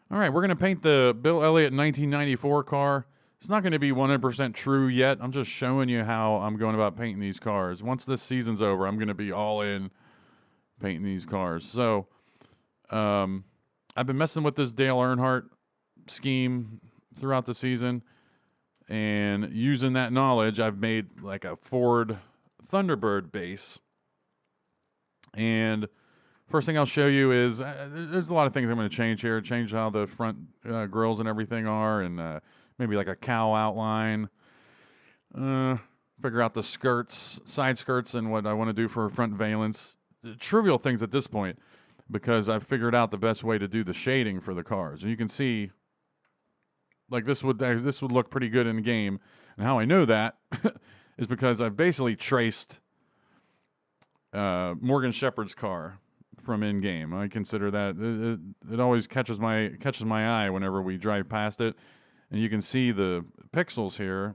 All right, we're going to paint the Bill Elliott 1994 car. It's not going to be 100% true yet. I'm just showing you how I'm going about painting these cars. Once this season's over, I'm going to be all in painting these cars. So, I've been messing with this Dale Earnhardt scheme throughout the season, and using that knowledge, I've made like a Ford Thunderbird base. And first thing I'll show you is there's a lot of things I'm going to change here. Change how the front grills and everything are, and maybe like a cow outline. Figure out the skirts, side skirts, and what I want to do for front valence. Trivial things at this point, because I've figured out the best way to do the shading for the cars. And you can see, like this would look pretty good in the game. And how I know that is because I've basically traced Morgan Shepherd's car from in game. I consider that it always catches my eye whenever we drive past it, and you can see the pixels here.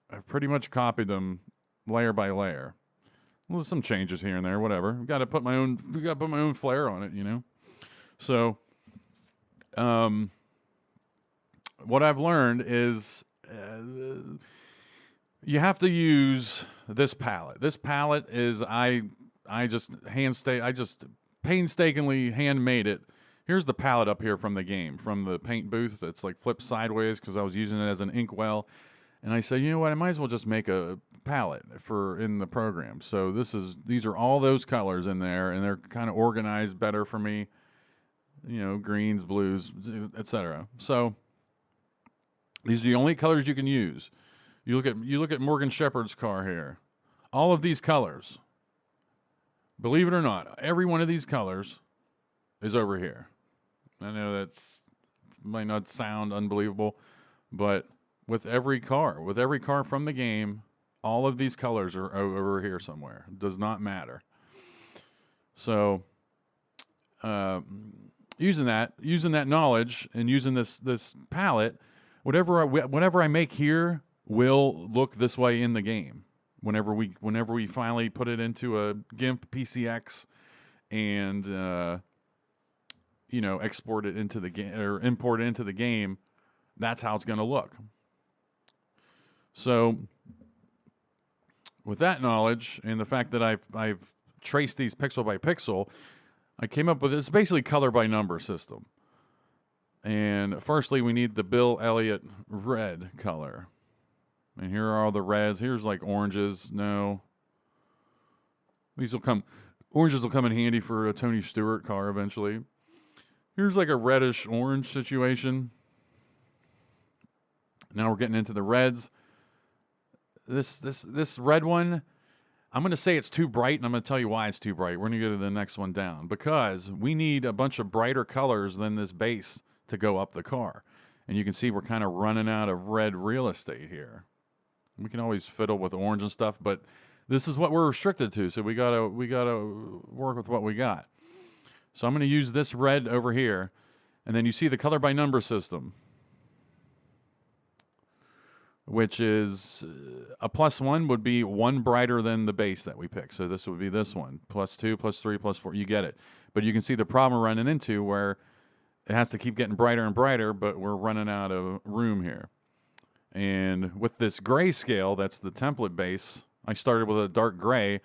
I've pretty much copied them layer by layer. Well, some changes here and there, whatever. Got to put my own flair on it, you know. So, what I've learned is you have to use this palette. This palette is I just painstakingly handmade it. Here's the palette up here from the game, from the paint booth. It's like flipped sideways because I was using it as an inkwell. And I said, you know what? I might as well just make a palette in the program. So these are all those colors in there, and they're kind of organized better for me. You know, greens, blues, etc. So these are the only colors you can use. You look at Morgan Shepherd's car here. All of these colors, believe it or not, every one of these colors is over here. I know that's might not sound unbelievable, but with every car from the game, all of these colors are over here somewhere. It does not matter. So, using that knowledge and using this palette, whatever I make here will look this way in the game. Whenever we finally put it into a GIMP PCX and export it into the game or import it into the game, that's how it's going to look. So, with that knowledge and the fact that I've traced these pixel by pixel, I came up with it's basically color by number system. And firstly, we need the Bill Elliott red color. And here are all the reds. Here's like oranges. No. Oranges will come in handy for a Tony Stewart car eventually. Here's like a reddish orange situation. Now we're getting into the reds. This red one, I'm going to say it's too bright, and I'm going to tell you why it's too bright. We're going to go to the next one down, because we need a bunch of brighter colors than this base to go up the car. And you can see we're kind of running out of red real estate here. We can always fiddle with orange and stuff, but this is what we're restricted to, so we gotta work with what we got. So I'm going to use this red over here, and then you see the color by number system, which is a +1 would be one brighter than the base that we pick. So this would be this one, +2, +3, +4. You get it. But you can see the problem we're running into where it has to keep getting brighter and brighter, but we're running out of room here. And with this grayscale, that's the template base, I started with a dark gray,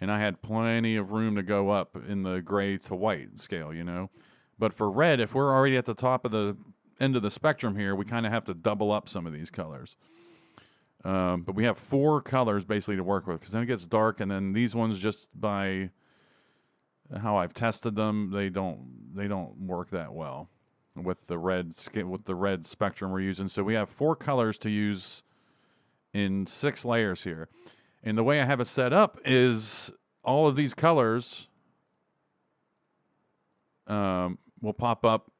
and I had plenty of room to go up in the gray to white scale, you know. But for red, if we're already at the top of the end of the spectrum here, we kind of have to double up some of these colors. But we have 4 colors basically to work with, because then it gets dark, and then these ones, just by how I've tested them, they don't work that well with the red spectrum we're using. So we have 4 colors to use in 6 layers here. And the way I have it set up is all of these colors will pop up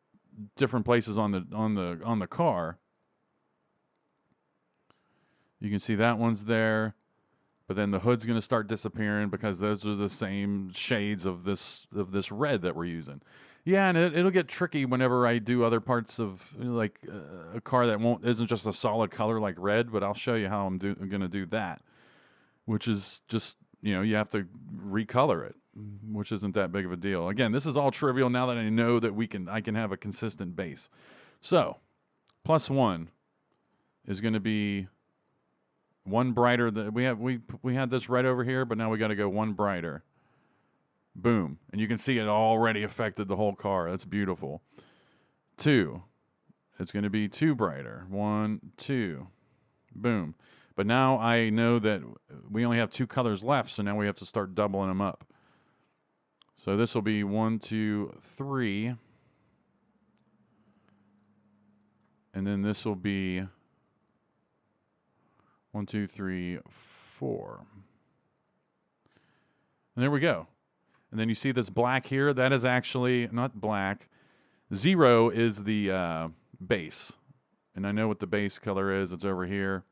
different places on the car. You can see that one's there, but then the hood's going to start disappearing because those are the same shades of this red that we're using. Yeah, and it'll get tricky whenever I do other parts of like a car that isn't just a solid color like red, but I'll show you how I'm going to do that, which is just, you have to recolor it. which isn't that big of a deal. Again, this is all trivial now that I know that I can have a consistent base. So, +1 is going to be one brighter. We had this right over here, but now we got to go one brighter. Boom. And you can see it already affected the whole car. That's beautiful. 2. It's going to be 2 brighter. 1, 2. Boom. But now I know that we only have 2 colors left, so now we have to start doubling them up. So this will be 1, 2, 3. And then this will be 1, 2, 3, 4. And there we go. And then you see this black here. That is actually not black. 0 is the base. And I know what the base color is. It's over here.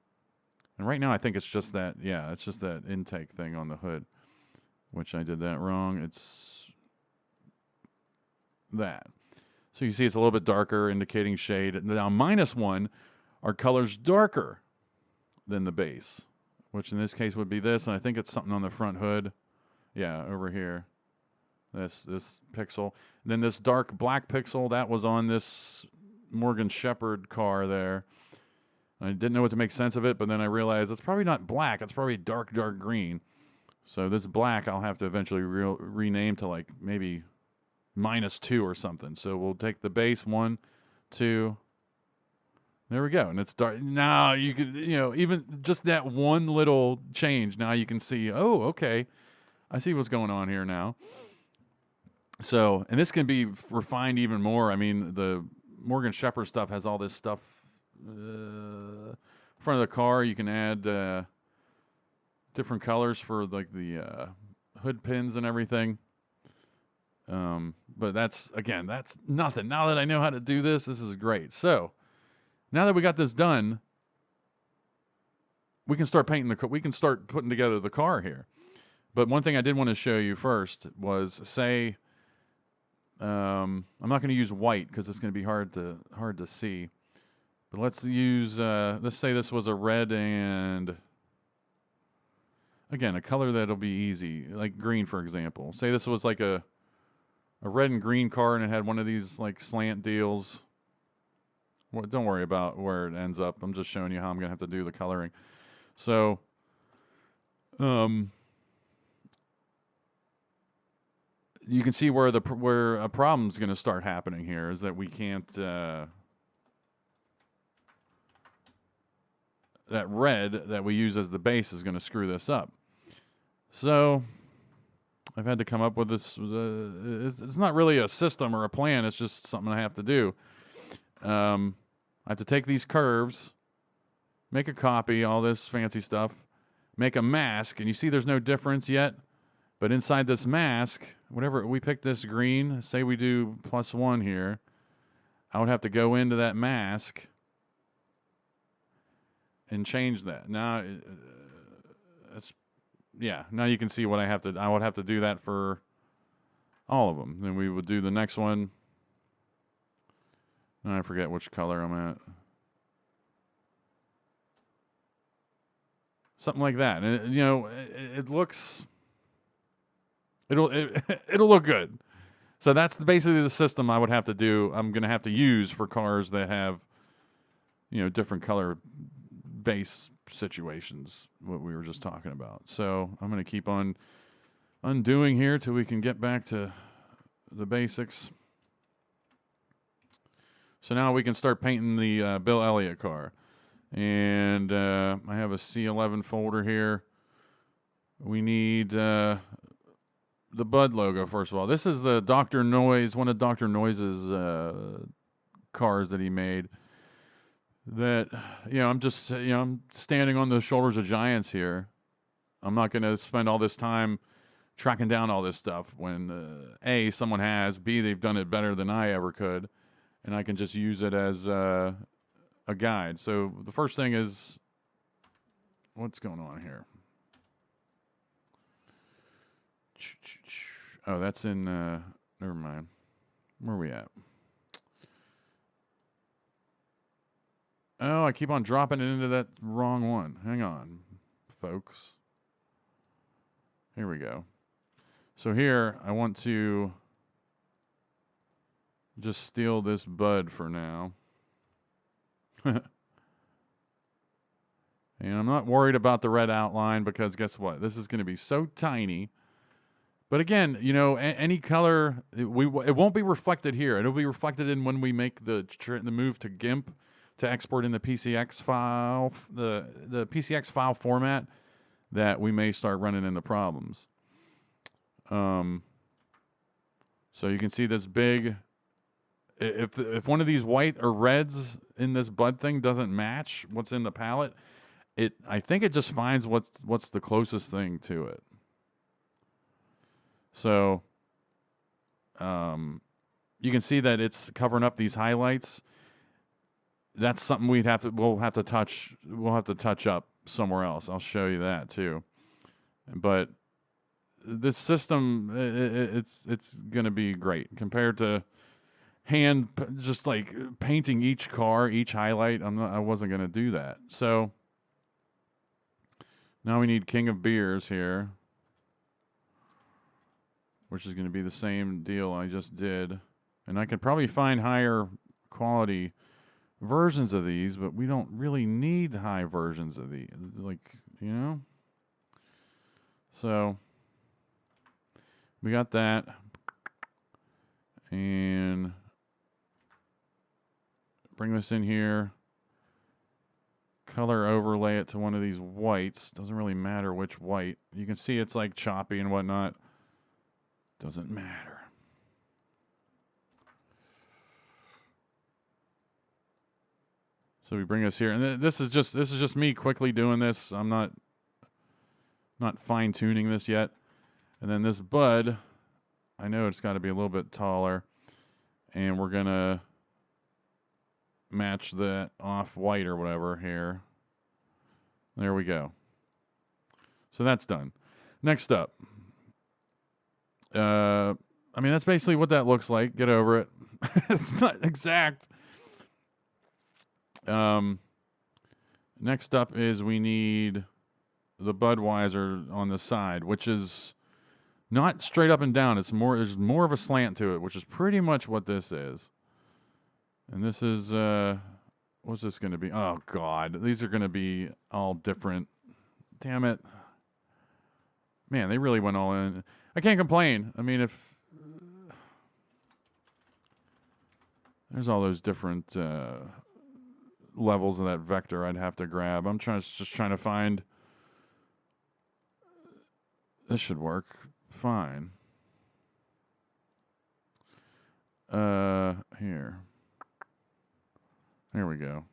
And right now I think it's just that, yeah, it's just that intake thing on the hood, which I did that wrong. It's that. So you see it's a little bit darker, indicating shade. Now -1, our color's darker than the base, which in this case would be this, and I think it's something on the front hood. Yeah, over here. This pixel. And then this dark black pixel, that was on this Morgan Shepherd car there. I didn't know what to make sense of it, but then I realized it's probably not black. It's probably dark green. So this black I'll have to eventually rename to like maybe -2 or something. So we'll take the base 1, 2. There we go. And it's dark. Now you can, even just that one little change, now you can see, oh, okay. I see what's going on here now. So, and this can be refined even more. I mean, the Morgan Shepherd stuff has all this stuff front of the car. You can add different colors for like the hood pins and everything. But that's nothing. Now that I know how to do this is great. So now that we got this done, we can start painting we can start putting together the car here. But one thing I did want to show you first was, say, I'm not going to use white because it's going to be hard to see. But let's use, let's say this was a red and, again, a color that'll be easy, like green, for example. Say this was like a red and green car and it had one of these like slant deals. Well, don't worry about where it ends up. I'm just showing you how I'm going to have to do the coloring. So, you can see where a problem's going to start happening here is that we can't, that red that we use as the base is going to screw this up. So I've had to come up with this. It's not really a system or a plan. It's just something I have to do. I have to take these curves, make a copy, all this fancy stuff, make a mask, and you see there's no difference yet. But inside this mask, whatever, we pick this green, say we do +1 here, I would have to go into that mask and change that. Now, now you can see what I would have to do that for all of them. Then we would do the next one. And I forget which color I'm at. Something like that. And, it looks... It'll look good. So that's basically the system I would have to do. I'm going to have to use for cars that have, different color base situations, what we were just talking about. So I'm going to keep on undoing here till we can get back to the basics. So now we can start painting the Bill Elliott car. And I have a C11 folder here. We need... the Bud logo, first of all. This is the Dr. Noise, one of Dr. Noise's cars that he made. That, I'm standing on the shoulders of giants here. I'm not going to spend all this time tracking down all this stuff when, A, someone has, B, they've done it better than I ever could, and I can just use it as a guide. So the first thing is, what's going on here? Oh, that's in, never mind. Where are we at? Oh, I keep on dropping it into that wrong one. Hang on, folks. Here we go. So here, I want to just steal this bud for now. And I'm not worried about the red outline because guess what? This is going to be so tiny. But again, you know, any color, it won't be reflected here. It'll be reflected in when we make the move to GIMP to export in the PCX file, the PCX file format, that we may start running into problems. So you can see this big. If one of these white or reds in this bud thing doesn't match what's in the palette, I think it just finds what's the closest thing to it. So you can see that it's covering up these highlights. That's something we'll have to touch up somewhere else. I'll show you that too. But this system, it's going to be great compared to just like painting each car, each highlight. I wasn't going to do that. So now we need King of Beers here, which is going to be the same deal I just did. And I could probably find higher quality versions of these, but we don't really need high versions of these, like, you know? So we got that. And bring this in here. Color overlay it to one of these whites. Doesn't really matter which white. You can see it's like choppy and whatnot. Doesn't matter. So we bring us here, and this is just me quickly doing this. I'm not fine tuning this yet. And then this bud, I know it's got to be a little bit taller, and we're gonna match that off white or whatever here. There we go. So that's done. Next up. I mean, that's basically what that looks like. Get over it. It's not exact. Next up is we need the Budweiser on the side, which is not straight up and down. There's more of a slant to it, which is pretty much what this is. And this is, what's this going to be? Oh, God. These are going to be all different. Damn it. Man, they really went all in. I can't complain. I mean, if there's all those different levels of that vector I'd have to grab. I'm just trying to find. This should work fine. Here. There we go.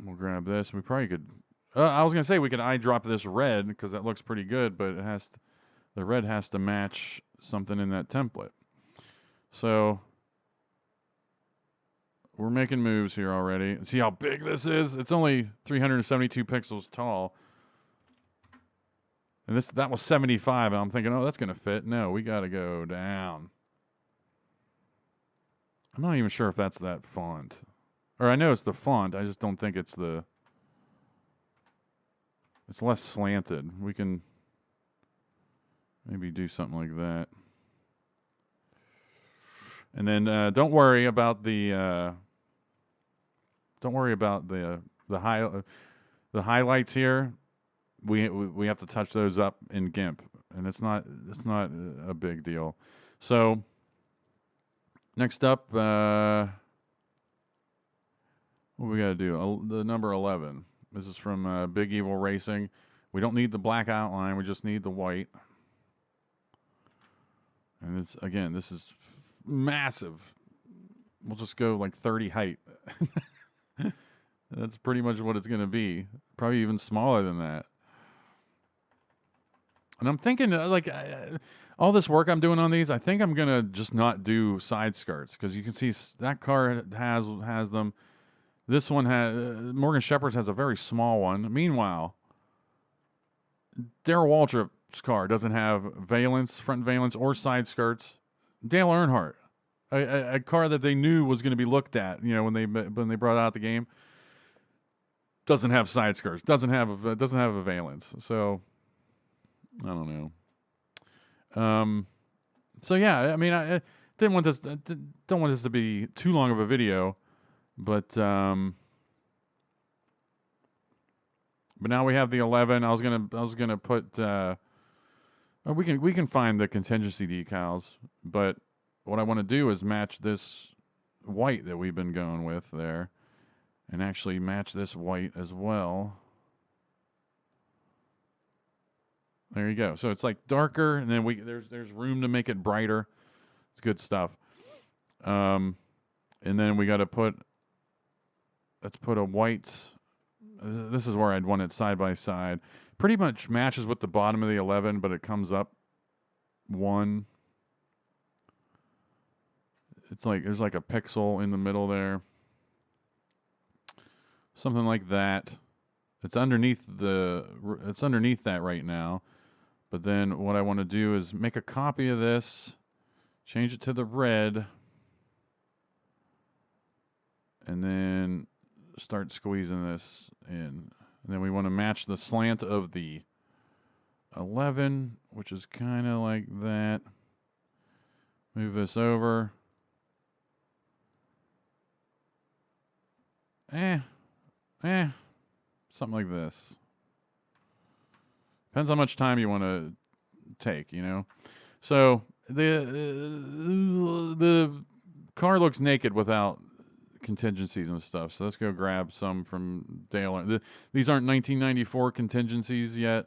We'll grab this. We probably could. I was gonna say we could eyedrop this red because that looks pretty good, but the red has to match something in that template. So we're making moves here already. See how big this is? It's only 372 pixels tall. And that was 75, and I'm thinking, oh, that's gonna fit. No, we gotta go down. I'm not even sure if that's that font. Or I know it's the font, I just don't think it's it's less slanted. We can maybe do something like that. And then don't worry about the highlights here. We have to touch those up in GIMP, and it's not a big deal. So next up, what we got to do? The number 11. This is from Big Evil Racing. We don't need the black outline. We just need the white. And this is massive. We'll just go like 30 height. That's pretty much what it's going to be. Probably even smaller than that. And I'm thinking, all this work I'm doing on these, I think I'm going to just not do side skirts because you can see that car has them. This one Morgan Shepherd's has a very small one. Meanwhile, Darrell Waltrip's car doesn't have front valence, or side skirts. Dale Earnhardt, a car that they knew was going to be looked at, when they brought out the game. doesn't have side skirts, doesn't have a valence. So I don't know. So yeah, I mean, I don't want this to be too long of a video, but now we have the 11. I was gonna put. We can find the contingency decals, but what I want to do is match this white that we've been going with there, and actually match this white as well. There you go. So it's like darker, and then there's room to make it brighter. It's good stuff. And then we got to let's put a white. This is where I'd want it side by side. Pretty much matches with the bottom of the 11, but it comes up one. It's like there's like a pixel in the middle there. Something like that. It's underneath that right now. But then what I want to do is make a copy of this, change it to the red, and then start squeezing this in. And then we want to match the slant of the 11, which is kind of like that. Move this over. Something like this. Depends how much time you want to take, you know. So the car looks naked without contingencies and stuff. So let's go grab some from Dale. These aren't 1994 contingencies yet.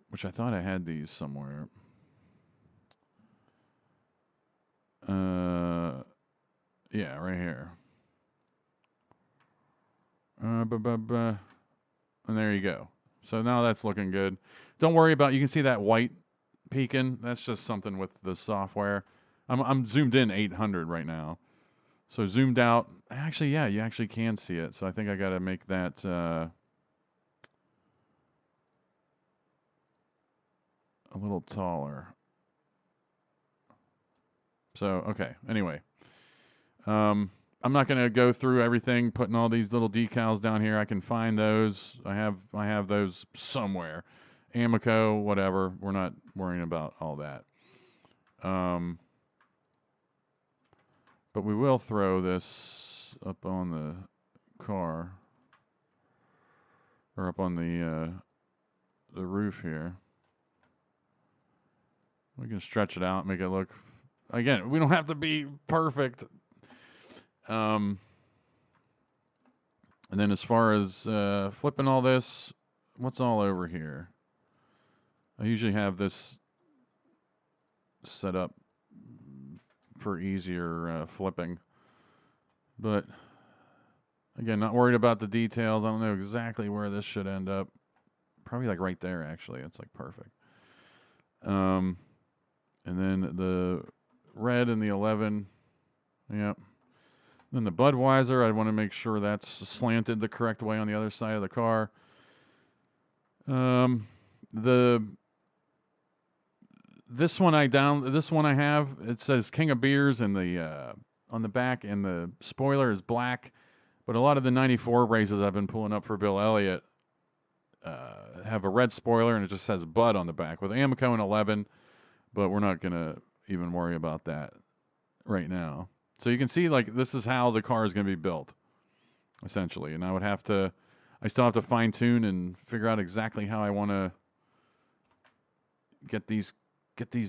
Which I thought I had these somewhere. Yeah, right here. And there you go. So now that's looking good. Don't worry about, you can see that white peeking. That's just something with the software. I'm zoomed in 800 right now. So zoomed out. Actually, yeah, you actually can see it. So I think I got to make that a little taller. So, okay. Anyway. I'm not going to go through everything, putting all these little decals down here. I can find those. I have those somewhere. Amico, whatever. We're not worrying about all that. But we will throw this up on the car, or up on the roof here. We can stretch it out, make it look. Again, we don't have to be perfect. And then as far as flipping all this, what's all over here? I usually have this set up for easier flipping. But, again, not worried about the details. I don't know exactly where this should end up. Probably like right there, actually. It's like perfect. And then the red and the 11. Yep. Then the Budweiser, I want to make sure that's slanted the correct way on the other side of the car. This one I have, it says King of Beers and the on the back, and the spoiler is black. But a lot of the 94 races I've been pulling up for Bill Elliott have a red spoiler, and it just says Bud on the back with Amico and 11. But we're not going to even worry about that right now. So you can see, like, this is how the car is going to be built, essentially. And I still have to fine tune and figure out exactly how I want to get these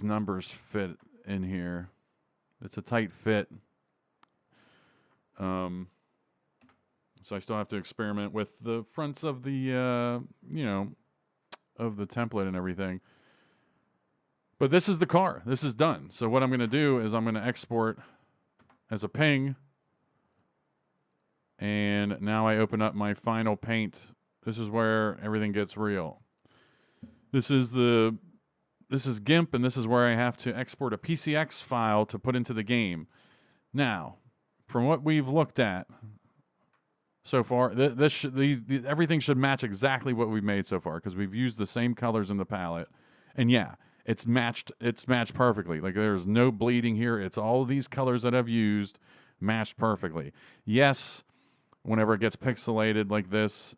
numbers fit in here. It's a tight fit. So I still have to experiment with the fronts of the, of the template and everything. But this is the car. This is done. So what I'm going to do is I'm going to export as a ping, and now I open up my final paint. This is where everything gets real. This is GIMP, and this is where I have to export a PCX file to put into the game. Now, from what we've looked at so far, everything should match exactly what we've made so far, because we've used the same colors in the palette. And yeah, it's matched perfectly. Like, there's no bleeding here. It's all of these colors that I've used matched perfectly. Yes, whenever it gets pixelated like this,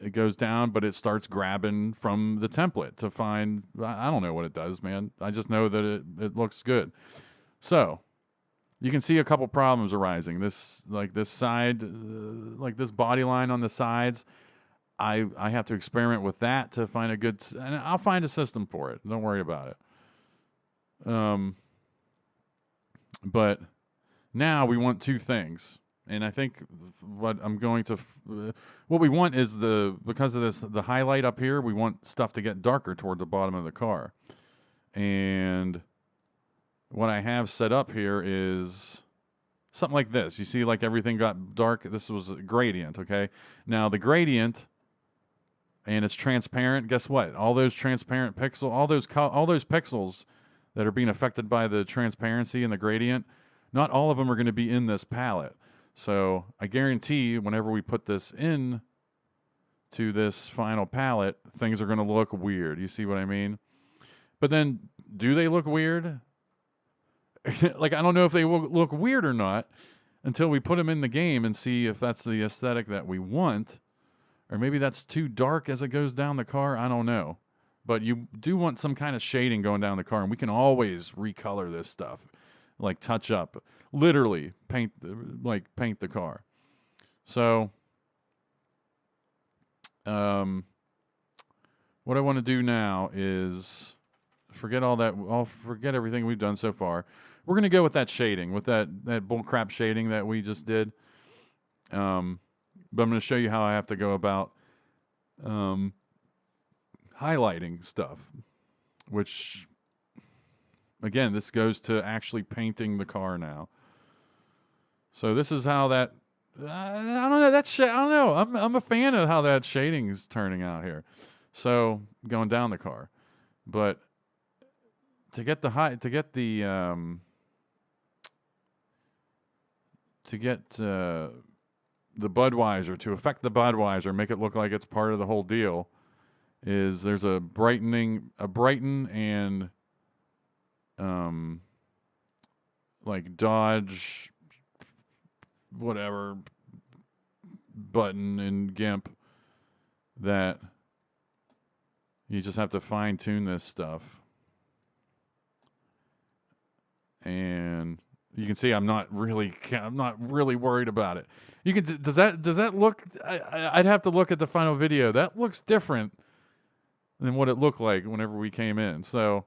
it goes down, but it starts grabbing from the template to find, I don't know what it does, man. I just know that it looks good. So you can see a couple problems arising. This side, like this body line on the sides, I have to experiment with that to find a good, and I'll find a system for it. Don't worry about it. But now we want two things. And I think what we want is because of this, the highlight up here, we want stuff to get darker toward the bottom of the car. And what I have set up here is something like this. You see, like everything got dark. This was a gradient, okay? Now the gradient, and it's transparent. Guess what? All those transparent pixels, all those pixels that are being affected by the transparency and the gradient, not all of them are going to be in this palette. So I guarantee whenever we put this in to this final palette, things are going to look weird. You see what I mean? But then, do they look weird? Like, I don't know if they will look weird or not until we put them in the game and see if that's the aesthetic that we want. Or maybe that's too dark as it goes down the car. I don't know. But you do want some kind of shading going down the car, and we can always recolor this stuff. Like touch up, literally paint the car. So, what I want to do now is forget all that. I'll forget everything we've done so far. We're gonna go with that shading, with that bullcrap shading that we just did. But I'm gonna show you how I have to go about highlighting stuff, which. Again, this goes to actually painting the car now. So this is how that. I don't know. I don't know. I'm a fan of how that shading is turning out here. So going down the car, but to get the Budweiser, to affect the Budweiser, make it look like it's part of the whole deal, is there's a brighten and like dodge whatever button in GIMP that you just have to fine tune this stuff. And you can see I'm not really worried about it. You can does that look? I'd have to look at the final video. That looks different than what it looked like whenever we came in. So.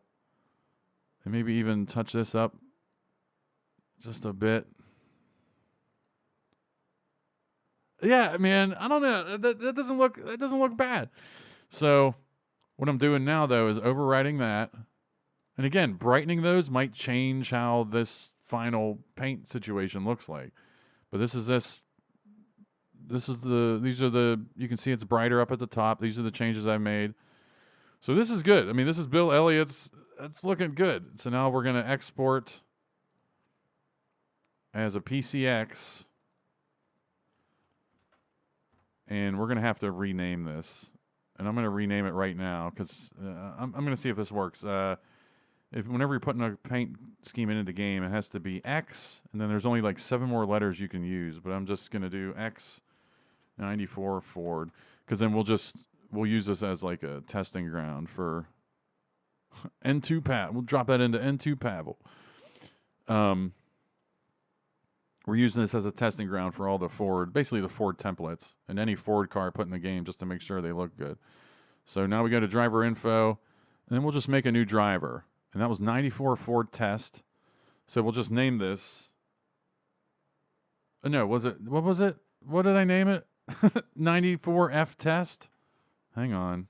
And maybe even touch this up just a bit. Yeah, man, I don't know. That doesn't look bad. So what I'm doing now though is overwriting that. And again, brightening those might change how this final paint situation looks like. But these are the you can see it's brighter up at the top. These are the changes I made. So this is good. I mean, this is Bill Elliott's. It's looking good. So now we're going to export as a PCX. And we're going to have to rename this. And I'm going to rename it right now because I'm going to see if this works. Whenever you're putting a paint scheme into the game, it has to be X. And then there's only like 7 more letters you can use. But I'm just going to do X94 Ford. Because then we'll use this as like a testing ground for N2 Pav. We'll drop that into N2 Pavel. We're using this as a testing ground for all the Ford templates and any Ford car put in the game just to make sure they look good. So now we go to driver info, and then we'll just make a new driver. And that was 94 Ford test. So we'll just name this. No, what was it? What did I name it? 94 F test? Hang on.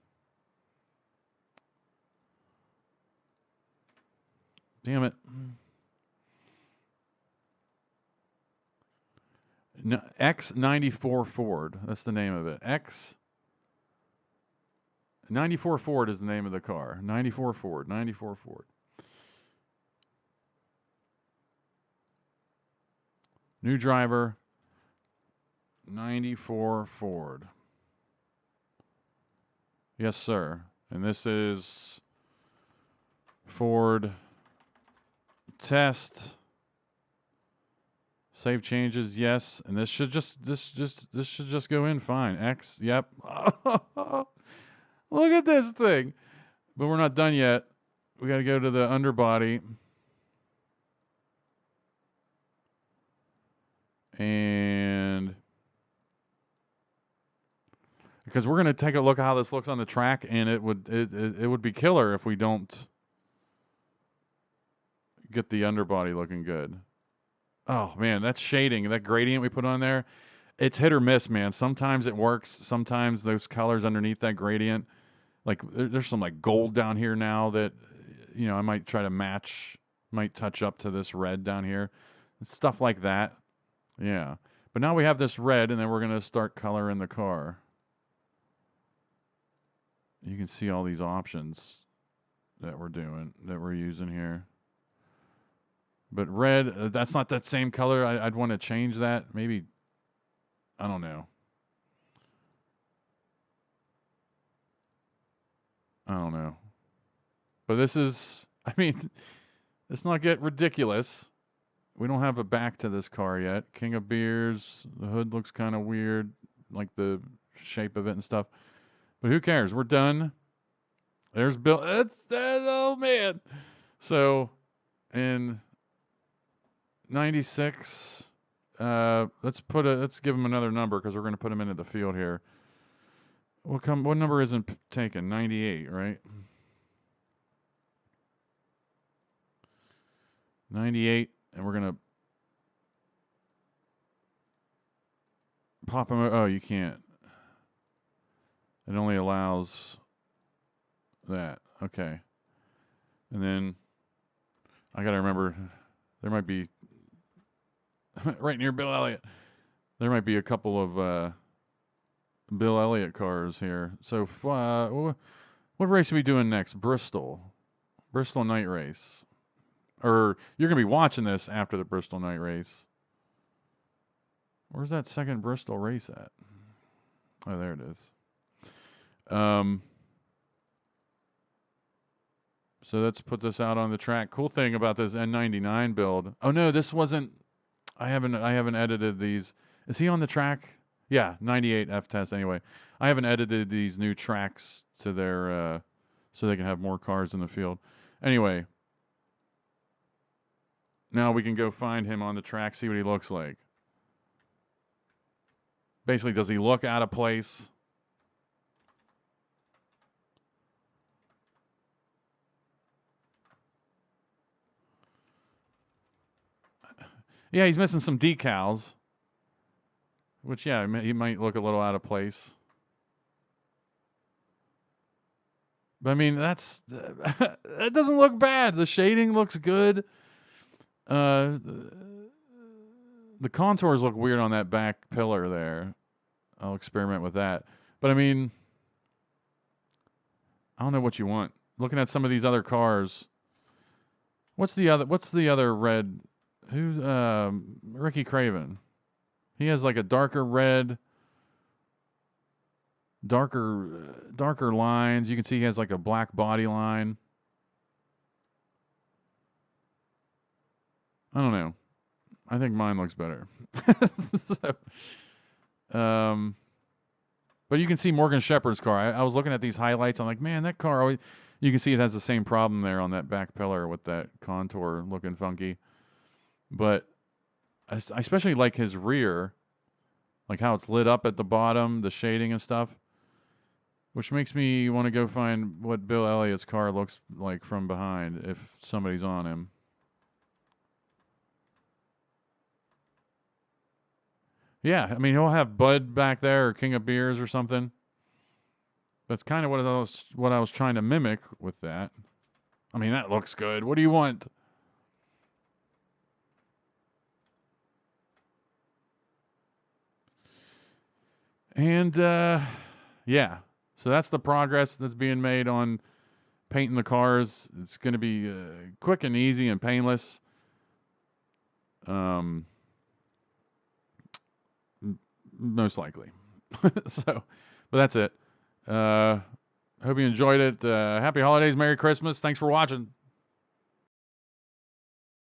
Damn it. No, X94 Ford. That's the name of it. X94 Ford is the name of the car. 94 Ford. New driver. 94 Ford. Yes, sir. And this is Ford test Save changes, yes. And this should just go in fine. X, yep. Look at this thing. But we're not done yet. We got to go to the underbody. And because we're going to take a look at how this looks on the track, and it would be killer if we don't get the underbody looking good. Oh, man, that's shading. That gradient we put on there, it's hit or miss, man. Sometimes it works. Sometimes those colors underneath that gradient, like there's some like gold down here now that, I might try to match, might touch up to this red down here. Stuff like that. Yeah. But now we have this red, and then we're going to start coloring the car. You can see all these options that we're using here. But red, that's not that same color. I'd want to change that. Maybe, I don't know. But this is, let's not get ridiculous. We don't have a back to this car yet. King of Beers, the hood looks kind of weird, like the shape of it and stuff. But who cares? We're done. There's Bill. Oh, man. So, in 96. Let's give him another number because we're going to put him into the field here. What number isn't taken? 98, right? 98, and we're going to pop him. Oh, you can't. It only allows that. Okay. And then I got to remember there might be right near Bill Elliott. There might be a couple of Bill Elliott cars here. So what race are we doing next? Bristol night race. Or you're going to be watching this after the Bristol night race. Where's that second Bristol race at? Oh, there it is. So let's put this out on the track. Cool thing about this N99 build. Oh no, this wasn't. I haven't edited these. Is he on the track? Yeah, 98 F test. Anyway, I haven't edited these new tracks to their so they can have more cars in the field. Anyway, now we can go find him on the track, see what he looks like. Basically, does he look out of place? Yeah, he's missing some decals. Which, yeah, he might look a little out of place. But, that doesn't look bad. The shading looks good. The contours look weird on that back pillar there. I'll experiment with that. But, I don't know what you want. Looking at some of these other cars. What's the other red? Who's Ricky Craven? He has like a darker red, darker lines. You can see he has like a black body line. I don't know. I think mine looks better. But you can see Morgan Shepherd's car. I was looking at these highlights. I'm like, man, that car always. You can see it has the same problem there on that back pillar with that contour looking funky. But I especially like his rear, like how it's lit up at the bottom, the shading and stuff, which makes me want to go find what Bill Elliott's car looks like from behind if somebody's on him. Yeah, he'll have Bud back there or King of Beers or something. That's kind of what I was trying to mimic with that. That looks good. What do you want? And, yeah. So that's the progress that's being made on painting the cars. It's going to be quick and easy and painless. Most likely. But that's it. Hope you enjoyed it. Happy holidays. Merry Christmas. Thanks for watching.